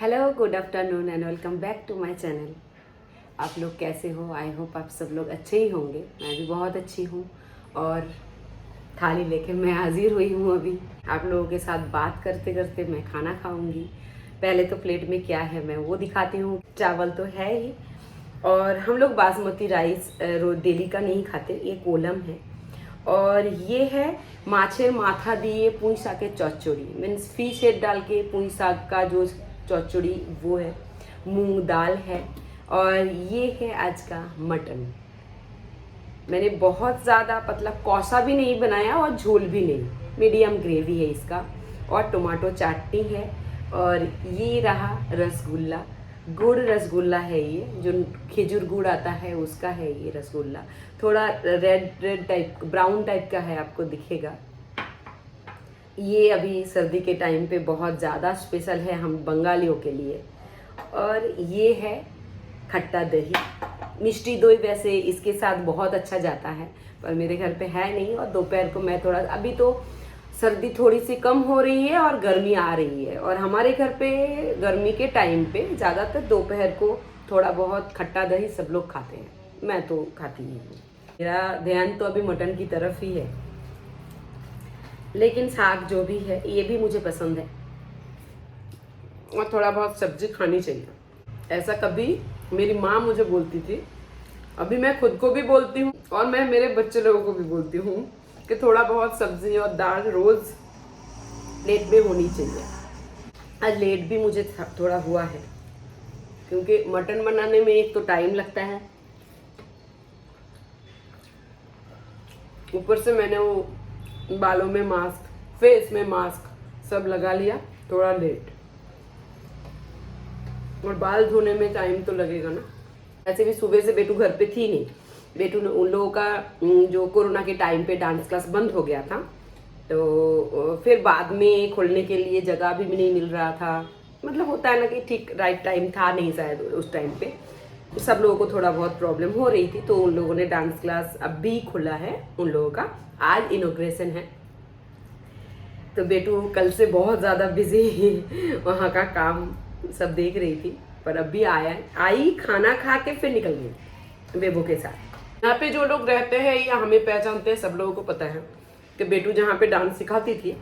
Hello, good afternoon and welcome back to my channel. आप लोग कैसे हो? आई होप आप सब लोग अच्छे ही होंगे। मैं भी बहुत अच्छी हूँ और थाली लेके मैं हाजिर हुई हूँ। अभी आप लोगों के साथ बात करते करते मैं खाना खाऊंगी। पहले तो प्लेट में क्या है मैं वो दिखाती हूँ। चावल तो है ही और हम लोग बासमती राइस डेली का नहीं खाते, ये कोलम है। और ये है माछे माथा दिए पुंई साग के चौचड़ी, मीन्स फिश हेड डाल के पुंई साग का जो चौचड़ी वो है। मूंग दाल है और ये है आज का मटन। मैंने बहुत ज़्यादा पतला कौसा भी नहीं बनाया और झोल भी नहीं, मीडियम ग्रेवी है इसका। और टमाटो चाटनी है और ये रहा रसगुल्ला। गुड़ रसगुल्ला है ये, जो खजूर गुड़ आता है उसका है ये रसगुल्ला। थोड़ा red red type brown type का है, आपको दिखेगा। ये अभी सर्दी के टाइम पे बहुत ज़्यादा स्पेशल है हम बंगालियों के लिए। और ये है खट्टा दही। मिष्टी दही वैसे इसके साथ बहुत अच्छा जाता है, पर मेरे घर पे है नहीं। और दोपहर को मैं थोड़ा, अभी तो सर्दी थोड़ी सी कम हो रही है और गर्मी आ रही है, और हमारे घर पे गर्मी के टाइम पे ज़्यादातर दोपहर को थोड़ा बहुत खट्टा दही सब लोग खाते हैं। मैं तो खाती ही हूँ। मेरा ध्यान तो अभी मटन की तरफ ही है, लेकिन साग जो भी है ये भी मुझे पसंद है और थोड़ा बहुत सब्जी खानी चाहिए। ऐसा कभी मेरी माँ मुझे बोलती थी, अभी मैं खुद को भी बोलती हूँ और मैं मेरे बच्चे लोगों को भी बोलती हूँ कि थोड़ा बहुत सब्जी और दाल रोज प्लेट में होनी चाहिए। आज लेट भी मुझे थोड़ा हुआ है, क्योंकि मटन बनाने में एक तो टाइम लगता है, ऊपर से मैंने वो बालों में मास्क, फेस में मास्क सब लगा लिया, थोड़ा लेट। और बाल धोने में टाइम तो लगेगा ना। ऐसे भी सुबह से बेटू घर पे थी नहीं। बेटू ने उन लोगों का जो कोरोना के टाइम पे डांस क्लास बंद हो गया था, तो फिर बाद में खोलने के लिए जगह भी नहीं मिल रहा था। मतलब होता है ना कि ठीक राइट टाइम था नहीं शायद उस टाइम पे। सब लोगों को थोड़ा बहुत प्रॉब्लम हो रही थी, तो उन लोगों ने डांस क्लास अब भी खुला है उन लोगों का। आज इनॉग्रेशन है, तो बेटू कल से बहुत ज़्यादा बिजी वहाँ का काम सब देख रही थी। पर अभी आई खाना खा के फिर निकल गई बेबो के साथ। यहाँ पे जो लोग रहते हैं या हमें पहचानते हैं, सब लोगों को पता है कि बेटू जहाँ पे डांस सिखाती थी,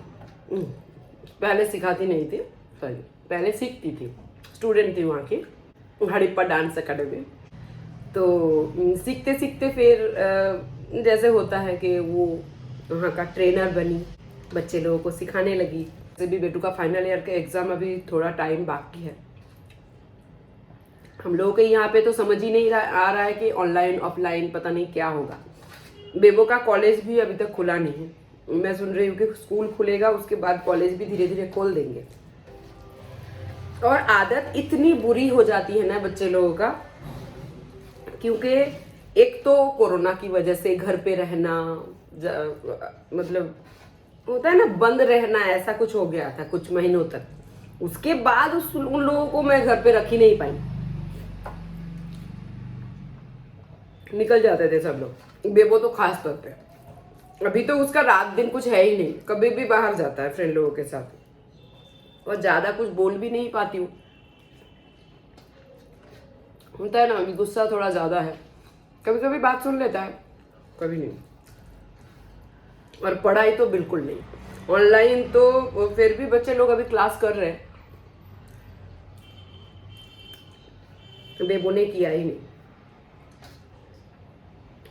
पहले सिखाती नहीं थी, सॉरी पहले सीखती थी, स्टूडेंट थी वहाँ की हड़प्पा डांस अकेडमी। तो सीखते सीखते फिर जैसे होता है कि वो वहाँ का ट्रेनर बनी, बच्चे लोगों को सिखाने लगी। जैसे भी बेटू का फाइनल ईयर का एग्ज़ाम अभी थोड़ा टाइम बाकी है। हम लोगों के यहाँ पे तो समझ ही नहीं आ रहा है कि ऑनलाइन ऑफलाइन पता नहीं क्या होगा। बेबो का कॉलेज भी अभी तक खुला नहीं है। मैं सुन रही हूँ कि स्कूल खुलेगा, उसके बाद कॉलेज भी धीरे धीरे खोल देंगे। और आदत इतनी बुरी हो जाती है ना बच्चे लोगों का, क्योंकि एक तो कोरोना की वजह से घर पे रहना, मतलब होता है ना बंद रहना, ऐसा कुछ हो गया था कुछ महीनों तक। उसके बाद उन लोगों को मैं घर पे रख ही नहीं पाई, निकल जाते थे सब लोग, बेबो तो खास तौर पे। अभी तो उसका रात दिन कुछ है ही नहीं, कभी भी बाहर जाता है फ्रेंड लोगों के साथ, और ज्यादा कुछ बोल भी नहीं पाती हूँ। होता है ना अभी गुस्सा थोड़ा ज्यादा है, कभी कभी बात सुन लेता है, कभी नहीं। और पढ़ाई तो बिल्कुल नहीं, ऑनलाइन तो फिर भी बच्चे लोग अभी क्लास कर रहे हैं, बेबो ने किया ही नहीं।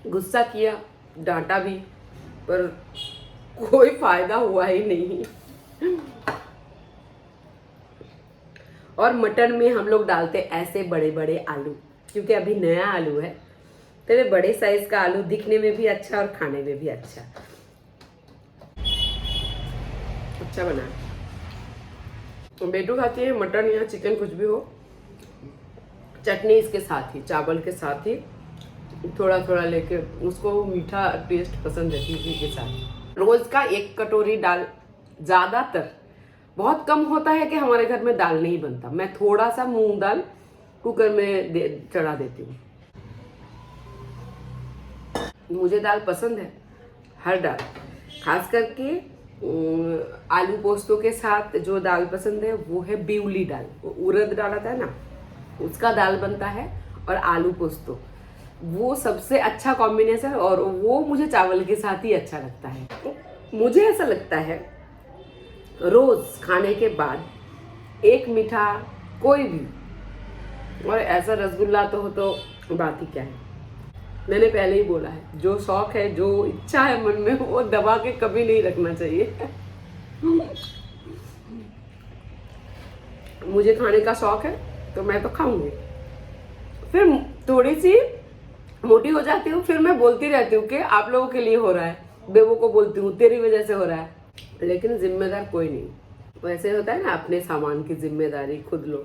गुस्सा किया, डांटा भी, पर कोई फायदा हुआ ही नहीं। और मटन में हम लोग डालते ऐसे बड़े बड़े आलू, क्योंकि अभी नया आलू है, तो बड़े साइज का आलू दिखने में भी अच्छा और खाने में भी अच्छा बना। तो बेटू खाती है मटन या चिकन कुछ भी हो, चटनी इसके साथ ही, चावल के साथ ही थोड़ा थोड़ा लेके, उसको मीठा टेस्ट पसंद है इसी के साथ। रोज का एक कटोरी दाल, ज्यादातर बहुत कम होता है कि हमारे घर में दाल नहीं बनता। मैं थोड़ा सा मूंग दाल कुकर में चढ़ा देती हूँ। मुझे दाल पसंद है, हर दाल, खास करके आलू पोस्तों के साथ जो दाल पसंद है वो है बिउली दाल, उड़द दाल आता है ना, उसका दाल बनता है, और आलू पोस्तो, वो सबसे अच्छा कॉम्बिनेशन, और वो मुझे चावल के साथ ही अच्छा लगता है। मुझे ऐसा लगता है रोज खाने के बाद एक मीठा कोई भी, और ऐसा रसगुल्ला तो बात ही क्या है। मैंने पहले ही बोला है, जो शौक है, जो इच्छा है मन में, वो दबा के कभी नहीं रखना चाहिए। मुझे खाने का शौक है तो मैं तो खाऊंगी, फिर थोड़ी सी मोटी हो जाती हूँ, फिर मैं बोलती रहती हूँ कि आप लोगों के लिए हो रहा है, बेबो को बोलती हूँ तेरी वजह से हो रहा है, लेकिन जिम्मेदार कोई नहीं। वैसे होता है ना, अपने सामान की जिम्मेदारी खुद लो।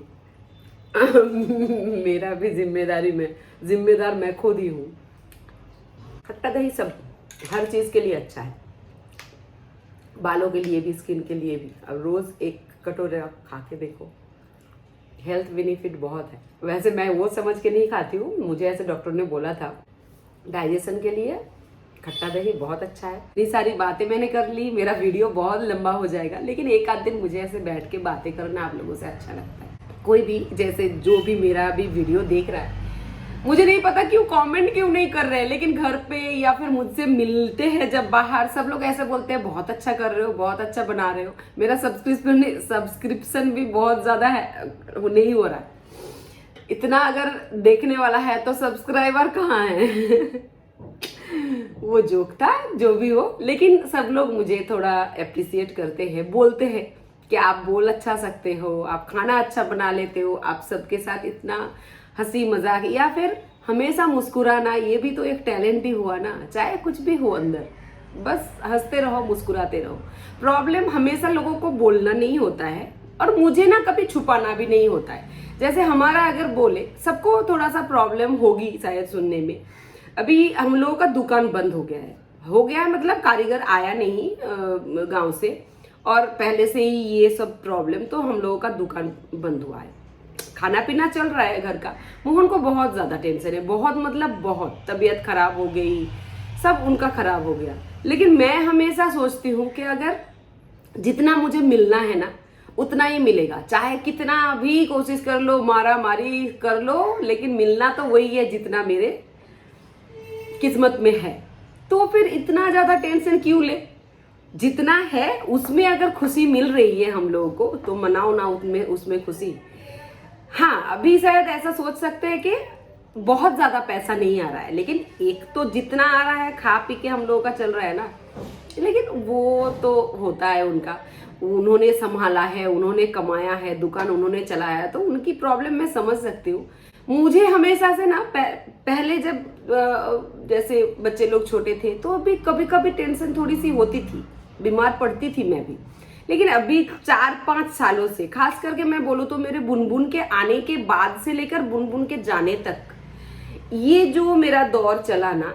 मेरा भी जिम्मेदार मैं खुद ही हूँ। खट्टा दही सब हर चीज के लिए अच्छा है, बालों के लिए भी, स्किन के लिए भी। अब रोज एक कटोरा खा के देखो, हेल्थ बेनिफिट बहुत है। वैसे मैं वो समझ के नहीं खाती हूँ, मुझे ऐसे डॉक्टर ने बोला था डाइजेशन के लिए खट्टा दही बहुत अच्छा है। इतनी सारी बातें मैंने कर ली, मेरा वीडियो बहुत लंबा हो जाएगा, लेकिन एक आध दिन मुझे ऐसे बैठ के बातें करना आप लोगों से अच्छा लगता है। कोई भी जैसे जो भी मेरा अभी वीडियो देख रहा है, मुझे नहीं पता क्यों कमेंट क्यों नहीं कर रहे हैं, लेकिन घर पे या फिर मुझसे मिलते हैं जब बाहर, सब लोग ऐसे बोलते हैं बहुत अच्छा कर रहे हो, बहुत अच्छा बना रहे हो। मेरा सब्सक्रिप्शन भी बहुत ज्यादा है, नहीं हो रहा है इतना। अगर देखने वाला है तो सब्सक्राइबर कहाँ है? वो जोक था, जो भी हो, लेकिन सब लोग मुझे थोड़ा अप्रिसिएट करते हैं, बोलते हैं कि आप बोल अच्छा सकते हो, आप खाना अच्छा बना लेते हो, आप सबके साथ इतना हंसी मजाक, या फिर हमेशा मुस्कुराना, ये भी तो एक टैलेंट ही हुआ ना। चाहे कुछ भी हो अंदर, बस हंसते रहो, मुस्कुराते रहो। प्रॉब्लम हमेशा लोगों को बोलना नहीं होता है, और मुझे ना कभी छुपाना भी नहीं होता है। जैसे हमारा अगर बोले, सबको थोड़ा सा प्रॉब्लम होगी शायद सुनने में। अभी हम लोगों का दुकान बंद हो गया है, मतलब कारीगर आया नहीं गांव से, और पहले से ही ये सब प्रॉब्लम, तो हम लोगों का दुकान बंद हुआ है। खाना पीना चल रहा है घर का। मोहन को बहुत ज्यादा टेंशन है, बहुत मतलब बहुत, तबीयत खराब हो गई, सब उनका खराब हो गया। लेकिन मैं हमेशा सोचती हूँ कि अगर जितना मुझे मिलना है ना, उतना ही मिलेगा, चाहे कितना भी कोशिश कर लो, मारा मारी कर लो, लेकिन मिलना तो वही है जितना मेरे किस्मत में है। तो फिर इतना ज्यादा टेंशन क्यों ले? जितना है उसमें अगर खुशी मिल रही है हम लोगों को, तो मनाओ ना उसमें खुशी। हाँ, अभी शायद ऐसा सोच सकते हैं कि बहुत ज्यादा पैसा नहीं आ रहा है, लेकिन एक तो जितना आ रहा है, खा पी के हम लोगों का चल रहा है ना, लेकिन वो तो होता है उनका, उन्होंने संभाला है, उन्होंने कमाया है, दुकान उन्होंने चलाया है, तो उनकी प्रॉब्लम मैं समझ सकती हूँ। मुझे हमेशा से ना पहले जब जैसे बच्चे लोग छोटे थे, तो अभी कभी कभी टेंशन थोड़ी सी होती थी, बीमार पड़ती थी मैं भी। लेकिन अभी 4-5 सालों से, खास करके मैं बोलूँ तो मेरे बुनबुन के आने के बाद से लेकर बुनबुन के जाने तक, ये जो मेरा दौर चला ना,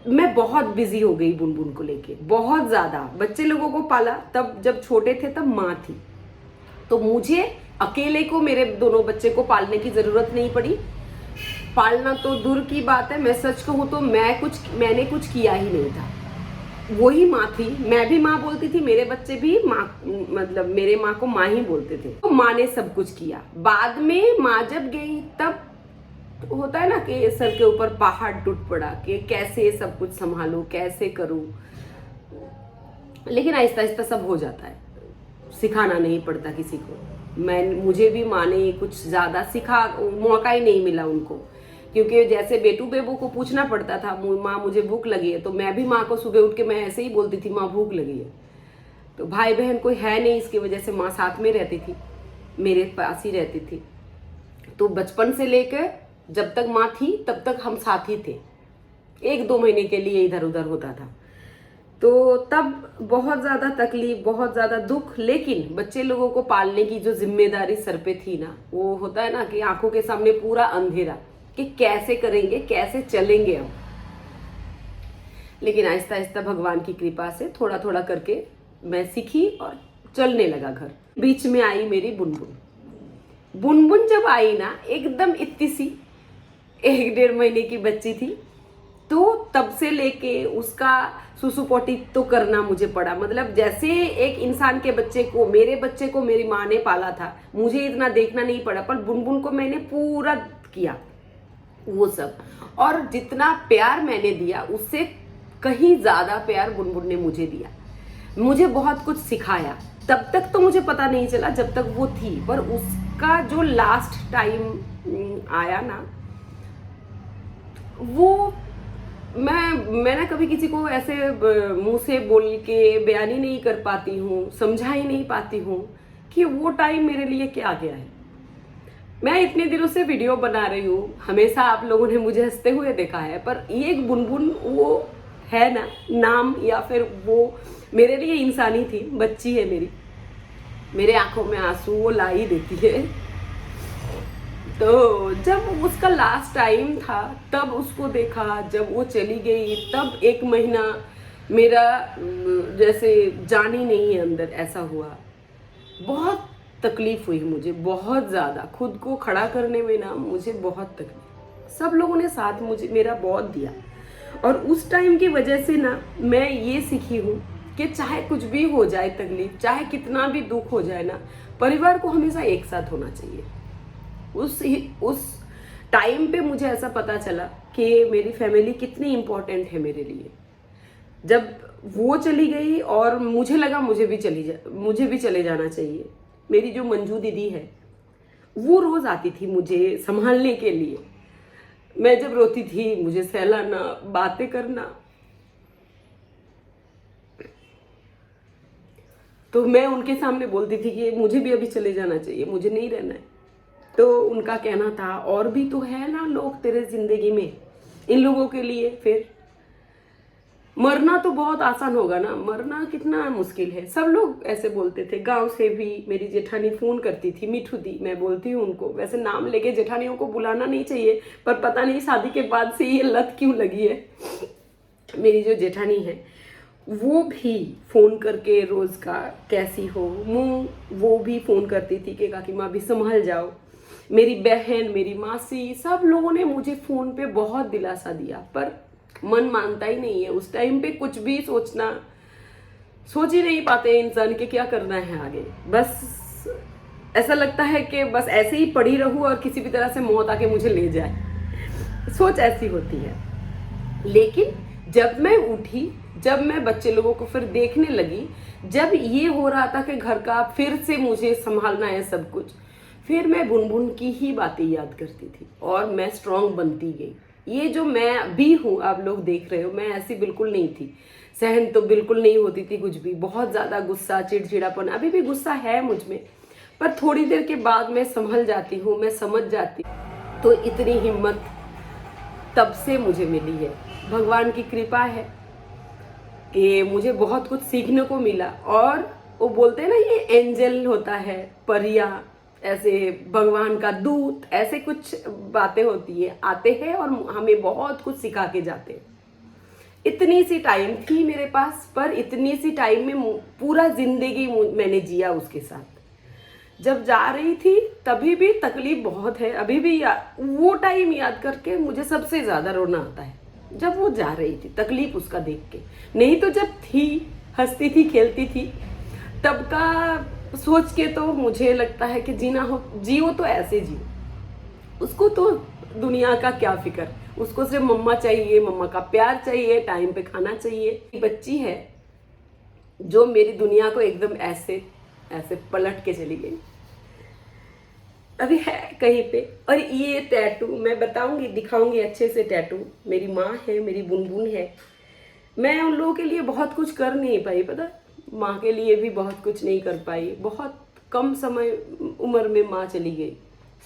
मैं बहुत बिजी हो गई बुनबुन को लेके, बहुत ज्यादा। बच्चे लोगों को पाला, तब जब छोटे थे तब माँ थी, तो मुझे अकेले को मेरे दोनों बच्चे को पालने की जरूरत नहीं पड़ी। पालना तो दूर की बात है, मैं सच कहूँ तो मैंने कुछ किया ही नहीं था, वही माँ थी। मैं भी माँ बोलती थी, मेरे बच्चे भी माँ, मतलब मेरे माँ को माँ ही बोलते थे। तो माँ ने सब कुछ किया। बाद में माँ जब गई, तब तो होता है ना कि सर के ऊपर पहाड़ टूट पड़ा कि कैसे सब कुछ संभालूं, कैसे करूं। लेकिन आहिस्ता आहिस्ता सब हो जाता है, सिखाना नहीं पड़ता किसी को। मुझे भी माँ ने कुछ ज्यादा मौका ही नहीं मिला उनको, क्योंकि जैसे बेटू बेबू को पूछना पड़ता था, माँ मुझे भूख लगी है, तो मैं भी माँ को सुबह उठ के मैं ऐसे ही बोलती थी, माँ भूख लगी है। तो भाई बहन कोई है नहीं, इसकी वजह से माँ साथ में रहती थी, मेरे पास ही रहती थी। तो बचपन से लेकर जब तक माँ थी तब तक हम साथ ही थे, 1-2 महीने के लिए इधर उधर होता था। तो तब बहुत ज्यादा तकलीफ, बहुत ज्यादा दुख, लेकिन बच्चे लोगों को पालने की जो जिम्मेदारी सर पे थी ना, वो होता है ना कि आंखों के सामने पूरा अंधेरा कि कैसे करेंगे, कैसे चलेंगे हम। लेकिन आहिस्ता आहिस्ता भगवान की कृपा से थोड़ा थोड़ा करके मैं सीखी और चलने लगा घर। बीच में आई मेरी बुनबुन जब आई ना, एकदम इतनी सी 1-1.5 महीने की बच्ची थी, तो तब से लेके उसका सुसु पोटी तो करना मुझे पड़ा। मतलब जैसे एक इंसान के बच्चे को, मेरे बच्चे को मेरी माँ ने पाला था, मुझे इतना देखना नहीं पड़ा, पर बुनबुन को मैंने पूरा किया वो सब। और जितना प्यार मैंने दिया उससे कहीं ज्यादा प्यार बुनबुन ने मुझे दिया, मुझे बहुत कुछ सिखाया। तब तक तो मुझे पता नहीं चला जब तक वो थी, पर उसका जो लास्ट टाइम आया ना, वो मैं ना कभी किसी को ऐसे मुंह से बोल के बयान ही नहीं कर पाती हूँ, समझा ही नहीं पाती हूँ कि वो टाइम मेरे लिए क्या गया है। मैं इतने दिनों से वीडियो बना रही हूँ, हमेशा आप लोगों ने मुझे हंसते हुए देखा है, पर एक बुनबुन वो है ना नाम, या फिर वो मेरे लिए इंसानी थी, बच्ची है मेरी, मेरे आंखों में आंसू वो ला ही देती है। तो जब उसका लास्ट टाइम था तब उसको देखा, जब वो चली गई तब एक महीना मेरा जैसे जान ही नहीं है अंदर, ऐसा हुआ। बहुत तकलीफ हुई मुझे, बहुत ज़्यादा खुद को खड़ा करने में ना मुझे बहुत तकलीफ। सब लोगों ने साथ मुझे मेरा बहुत दिया, और उस टाइम की वजह से ना मैं ये सीखी हूँ कि चाहे कुछ भी हो जाए तकलीफ, चाहे कितना भी दुख हो जाए ना, परिवार को हमेशा एक साथ होना चाहिए। उस टाइम पे मुझे ऐसा पता चला कि मेरी फैमिली कितनी इम्पोर्टेंट है मेरे लिए। जब वो चली गई और मुझे लगा मुझे भी चले जाना चाहिए। मेरी जो मंजू दीदी है वो रोज आती थी मुझे संभालने के लिए। मैं जब रोती थी मुझे सहलाना, बातें करना, तो मैं उनके सामने बोलती थी कि मुझे भी अभी चले जाना चाहिए, मुझे नहीं रहना है। तो उनका कहना था और भी तो है ना लोग तेरे जिंदगी में, इन लोगों के लिए फिर मरना तो बहुत आसान होगा ना, मरना कितना मुश्किल है। सब लोग ऐसे बोलते थे। गांव से भी मेरी जेठानी फोन करती थी, मिठू दी मैं बोलती हूँ उनको, वैसे नाम लेके जेठानियों को बुलाना नहीं चाहिए, पर पता नहीं शादी के बाद से ये लत क्यों लगी है। मेरी जो जेठानी है वो भी फोन करके रोज का कैसी हो मुँह, वो भी फोन करती थी कि काकी माँ भी संभल जाओ। मेरी बहन, मेरी मासी, सब लोगों ने मुझे फोन पे बहुत दिलासा दिया, पर मन मानता ही नहीं है। उस टाइम पे कुछ भी सोच ही नहीं पाते इंसान के क्या करना है आगे। बस ऐसा लगता है कि बस ऐसे ही पड़ी रहूं और किसी भी तरह से मौत आके मुझे ले जाए, सोच ऐसी होती है। लेकिन जब मैं उठी, जब मैं बच्चे लोगों को फिर देखने लगी, जब ये हो रहा था कि घर का फिर से मुझे संभालना है सब कुछ, फिर मैं बुनबुन की ही बातें याद करती थी और मैं स्ट्रांग बनती गई। ये जो मैं भी हूँ, आप लोग देख रहे हो, मैं ऐसी बिल्कुल नहीं थी। सहन तो बिल्कुल नहीं होती थी कुछ भी, बहुत ज़्यादा गुस्सा, चिड़चिड़ापन, अभी भी गुस्सा है मुझ में, पर थोड़ी देर के बाद मैं संभल जाती हूँ, मैं समझ जाती हूँ। तो इतनी हिम्मत तब से मुझे मिली है, भगवान की कृपा है कि मुझे बहुत कुछ सीखने को मिला। और वो बोलते हैं ना ये एंजल होता है, परिया, ऐसे भगवान का दूत, ऐसे कुछ बातें होती है, आते हैं और हमें बहुत कुछ सिखा के जाते हैं। इतनी सी टाइम थी मेरे पास, पर इतनी सी टाइम में पूरा जिंदगी मैंने जिया उसके साथ। जब जा रही थी तभी भी तकलीफ बहुत है, अभी भी वो टाइम याद करके मुझे सबसे ज्यादा रोना आता है, जब वो जा रही थी, तकलीफ उसका देख के। नहीं तो जब थी, हंसती थी, खेलती थी, तब का सोच के तो मुझे लगता है कि जियो तो ऐसे जियो। उसको तो दुनिया का क्या फिक्र, उसको सिर्फ मम्मा चाहिए, मम्मा का प्यार चाहिए, टाइम पे खाना चाहिए। बच्ची है जो मेरी दुनिया को एकदम ऐसे ऐसे पलट के चली गई, अभी है कहीं पे। और ये टैटू मैं बताऊंगी, दिखाऊंगी अच्छे से। टैटू मेरी माँ है, मेरी बुनबुन है। मैं उन लोगों के लिए बहुत कुछ कर नहीं पाई, पता, माँ के लिए भी बहुत कुछ नहीं कर पाई। बहुत कम समय उम्र में माँ चली गई।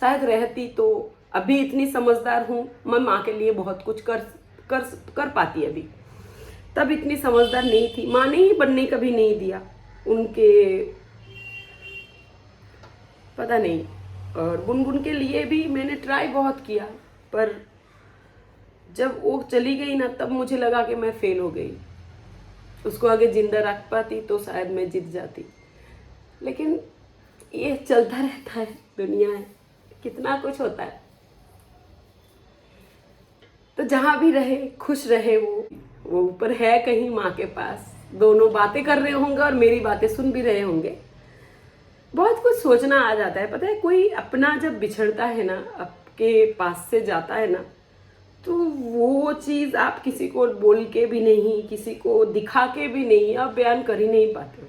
शायद रहती तो अभी इतनी समझदार हूँ, मैं माँ के लिए बहुत कुछ कर पाती। अभी तब इतनी समझदार नहीं थी, माँ ने ही बनने कभी नहीं दिया उनके, पता नहीं। और बुनबुन के लिए भी मैंने ट्राई बहुत किया, पर जब वो चली गई ना तब मुझे लगा कि मैं फेल हो गई। उसको आगे जिंदा रख पाती तो शायद मैं जीत जाती। लेकिन ये चलता रहता है, दुनिया है, कितना कुछ होता है। तो जहाँ भी रहे खुश रहे। वो ऊपर है कहीं माँ के पास, दोनों बातें कर रहे होंगे और मेरी बातें सुन भी रहे होंगे। बहुत कुछ सोचना आ जाता है। पता है, कोई अपना जब बिछड़ता है ना, आपके पास से जाता है ना, तो वो चीज़ आप किसी को बोल के भी नहीं, किसी को दिखा के भी नहीं, आप बयान कर ही नहीं पाते हो।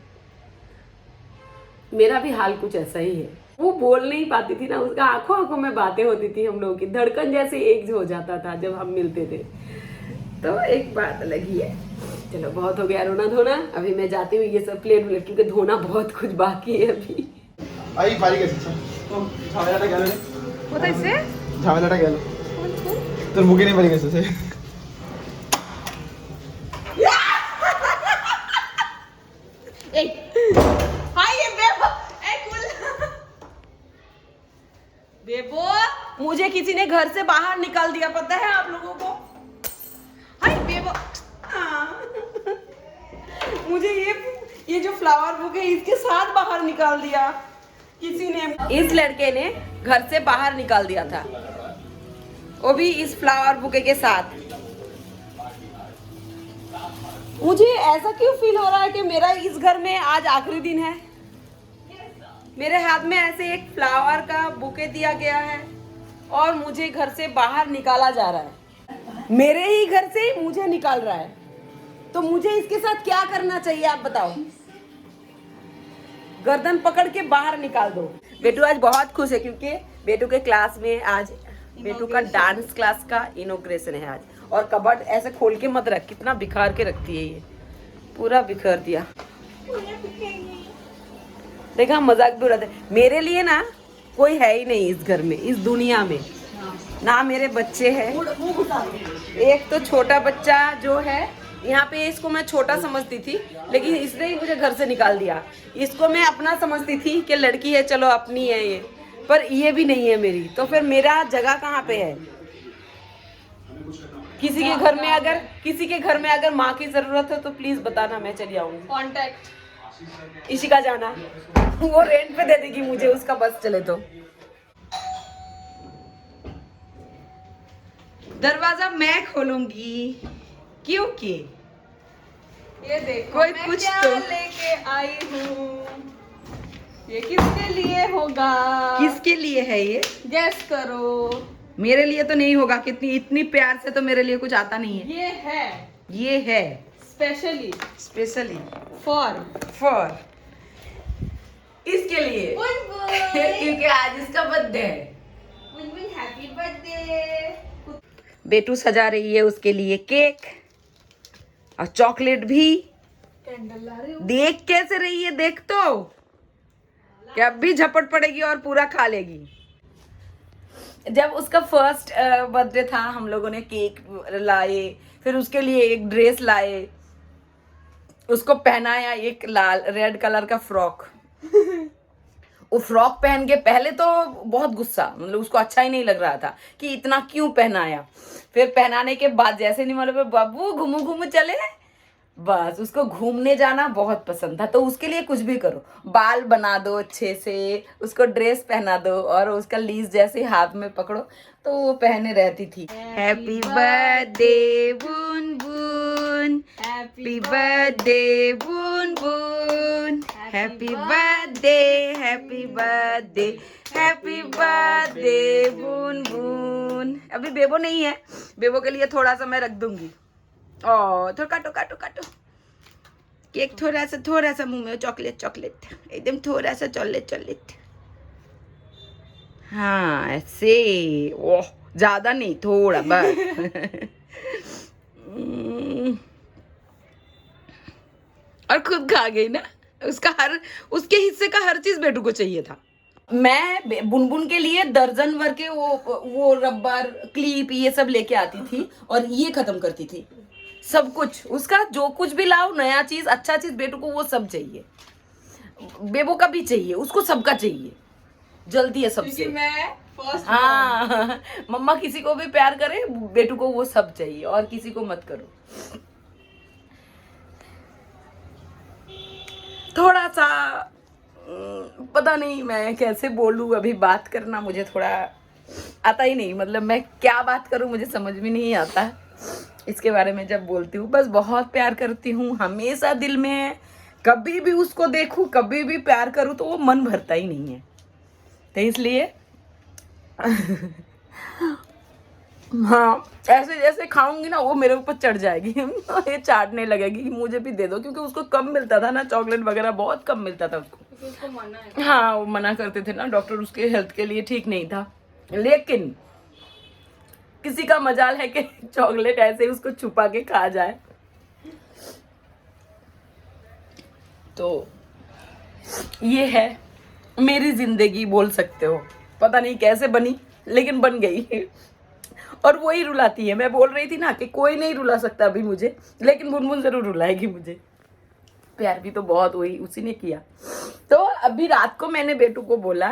मेरा भी हाल कुछ ऐसा ही है। वो बोल नहीं पाती थी ना, उसका आंखों आंखों में बातें होती थी, हम लोगों की धड़कन जैसे एक हो जाता था जब हम मिलते थे। तो एक बात अलग ही है। चलो बहुत हो गया रोना धोना, अभी मैं जाती हूँ ये सब प्लेट व्लेट, क्योंकि धोना बहुत कुछ बाकी है अभी। आई बारी कैसे तो झावेलाटा गेलो रे কোথাইছে झावेलाटा गेलो তোর মুখে নেই বারি গেছে সে এই हाय ये बेबो, ए कुल बेबो, मुझे किसी ने घर से बाहर निकाल दिया, पता है आप लोगों को? हाय बेबो, मुझे ये जो फ्लावर बुके इसके साथ बाहर निकाल दिया किसी ने। इस लड़के ने घर से बाहर निकाल दिया था, वो भी इस फ्लावर बुके के साथ। मुझे ऐसा क्यों फील हो रहा है कि मेरा इस घर में आज आखिरी दिन है। मेरे हाथ में ऐसे एक फ्लावर का बुके दिया गया है और मुझे घर से बाहर निकाला जा रहा है। मेरे ही घर से मुझे निकाल रहा है, तो मुझे इसके साथ क्या करना चाहिए आप बताओ? गर्दन पकड़ के बाहर निकाल दो। बेटू आज बहुत खुश है क्योंकि बेटू के क्लास में आज बेटू का डांस क्लास का इनॉग्रेशन है आज। और कबर्ड ऐसे खोल के मत रख, कितना बिखार के रखती है ये, पूरा बिखर दिया। देखा, मजाक भी उड़ाते। मेरे लिए ना कोई है ही नहीं इस घर में, इस दुनिया में ना मेरे बच्चे हैं। एक तो छोटा बच्चा जो है यहाँ पे, इसको मैं छोटा समझती थी, लेकिन इसने ही मुझे घर से निकाल दिया। इसको मैं अपना समझती थी कि लड़की है, चलो अपनी है ये, पर ये भी नहीं है मेरी। तो फिर मेरा जगह कहाँ पे है? किसी के घर में अगर माँ की जरूरत हो तो प्लीज बताना, मैं चली आऊंगी। कॉन्टेक्ट इशिका जाना, वो रेंट पे दे देगी मुझे, उसका बस चले तो। दरवाजा मैं खोलूंगी क्योंकि ये देखो कोई मैं कुछ क्या तो लेके आई हूँ। ये किसके लिए होगा? किसके लिए है ये? गेस करो। मेरे लिए तो नहीं होगा, कितनी इतनी प्यार से तो मेरे लिए कुछ आता नहीं है। ये है स्पेशली फॉर इसके लिए क्योंकि आज इसका बर्थडे है। Happy birthday. बेटू सजा रही है उसके लिए केक और चॉकलेट भी। कैंडल ला रही हूँ। देख कैसे रही है, देख तो कि अब भी झपट पड़ेगी और पूरा खा लेगी। जब उसका फर्स्ट बर्थडे था, हम लोगों ने केक लाए, फिर उसके लिए एक ड्रेस लाए, उसको पहनाया एक लाल रेड कलर का फ्रॉक। वो फ्रॉक पहन के पहले तो बहुत गुस्सा, मतलब उसको अच्छा ही नहीं लग रहा था कि इतना क्यों पहनाया। फिर पहनाने के बाद जैसे नहीं मालूम, बाबू घूमू घूमू चले, बस उसको घूमने जाना बहुत पसंद था। तो उसके लिए कुछ भी करो, बाल बना दो अच्छे से, उसको ड्रेस पहना दो और उसका लीज जैसे हाथ में पकड़ो तो वो पहने रहती थी। हैप्पी बर्थडे बुन बुन, हैप्पी बर्थडे बुन बुन, happy birthday, happy birthday, happy birthday बुन बुन। अभी बेबो नहीं है, बेबो के लिए थोड़ा सा मैं रख दूंगी। थोड़ा काटो काटो काटो केक, थोड़ा सा मुंह में, चॉकलेट एकदम थोड़ा सा चॉकलेट। हाँ ऐसे, ओह ज्यादा नहीं, थोड़ा बस। और खुद खा गई ना। उसके हिस्से का हर चीज बेटू को चाहिए था। मैं बुनबुन के लिए दर्जन भर के वो रबर क्लिप ये सब लेके आती थी और ये खत्म करती थी। सब कुछ उसका, जो कुछ भी लाओ नया चीज अच्छा चीज, बेटू को वो सब चाहिए। बेबो का भी चाहिए, उसको सबका चाहिए, जल्दी है सबसे। मैं फर्स्ट हाँ मम्मा किसी को भी प्यार करे, बेटू को वो सब चाहिए और किसी को मत करो। थोड़ा सा पता नहीं मैं कैसे बोलूं, अभी बात करना मुझे थोड़ा आता ही नहीं, मतलब मैं क्या बात करूं मुझे समझ में नहीं आता इसके बारे में जब बोलती हूँ। बस बहुत प्यार करती हूँ, हमेशा दिल में है, कभी भी उसको देखूं, कभी भी प्यार करूं तो वो मन भरता ही नहीं है। तो इसलिए हाँ, ऐसे जैसे खाऊंगी ना वो मेरे ऊपर चढ़ जाएगी ये चाटने लगेगी कि मुझे भी दे दो, क्योंकि उसको कम मिलता था ना, चॉकलेट वगैरह बहुत कम मिलता था उसको। उसको मना है। हाँ, वो मना करते थे ना डॉक्टर, उसके हेल्थ के लिए ठीक नहीं था। लेकिन किसी का मजाल है कि चॉकलेट ऐसे ही उसको छुपा के खा जाए। तो ये है मेरी जिंदगी, बोल सकते हो। पता नहीं कैसे बनी, लेकिन बन गई। और वो ही रुलाती है। मैं बोल रही थी ना कि कोई नहीं रुला सकता अभी मुझे, लेकिन बुनबुन जरूर रुलाएगी मुझे। प्यार भी तो बहुत हुई, उसी ने किया। तो अभी रात को मैंने बेटू को बोला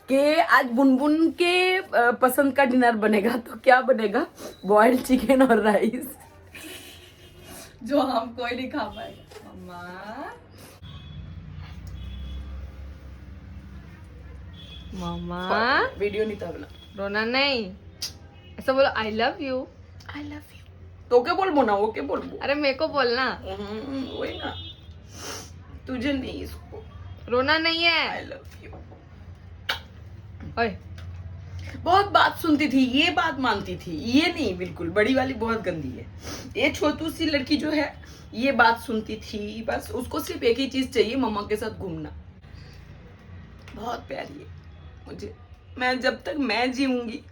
कि आज बुनबुन के पसंद का डिनर बनेगा। तो क्या बनेगा? बॉइल्ड चिकन और राइस, जो हम कोई नहीं खा पाएगा। मम्मा मम्मा वीडियो नहीं था बना। रोना नहीं, ऐसा बोलो I love you. I love you तो क्या बोल बोना, वो क्या बोल बो? अरे मेरे को बोलना, वही ना, तुझे नहीं, इसको रोना नहीं है। I love you. ओए बहुत बात सुनती थी, ये बात मानती थी, ये नहीं, बिल्कुल बड़ी वाली बहुत गंदी है। ये छोटू सी लड़की जो है ये बात सुनती थी, बस उसको सिर्फ एक ही चीज चाहिए, मम्मा के साथ घूमना। बहुत प्यारी है मुझे, मैं जब तक मैं जीऊंगी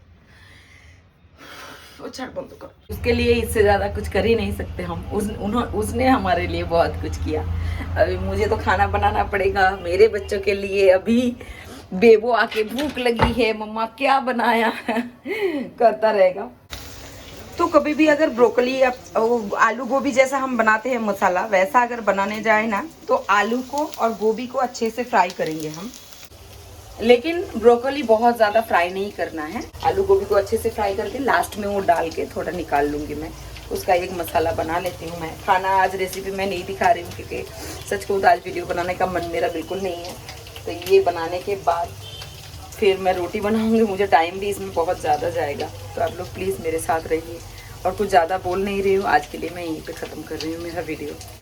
वो छड़ बंद कर, उसके लिए इससे ज्यादा कुछ कर ही नहीं सकते हम। उसने हमारे लिए बहुत कुछ किया। अभी मुझे तो खाना बनाना पड़ेगा मेरे बच्चों के लिए। अभी बेबो आके भूख लगी है, मम्मा क्या बनाया है करता रहेगा। तो कभी भी अगर ब्रोकली या आलू गोभी जैसा हम बनाते हैं मसाला, वैसा अगर बनाने जाए ना तो आलू को और गोभी को अच्छे से फ्राई करेंगे हम, लेकिन ब्रोकली बहुत ज़्यादा फ्राई नहीं करना है। आलू गोभी को अच्छे से फ्राई करके लास्ट में वो डाल के थोड़ा निकाल लूँगी मैं, उसका एक मसाला बना लेती हूँ मैं। खाना आज रेसिपी मैं नहीं दिखा रही हूँ क्योंकि सच कहूँ तो आज वीडियो बनाने का मन मेरा बिल्कुल नहीं है। तो ये बनाने के बाद फिर मैं रोटी बनाऊँगी, मुझे टाइम भी इसमें बहुत ज़्यादा जाएगा। तो आप लोग प्लीज़ मेरे साथ रहिए। और कुछ ज़्यादा बोल नहीं रही हूँ आज के लिए, मैं यहीं पर ख़त्म कर रही हूँ मेरा वीडियो।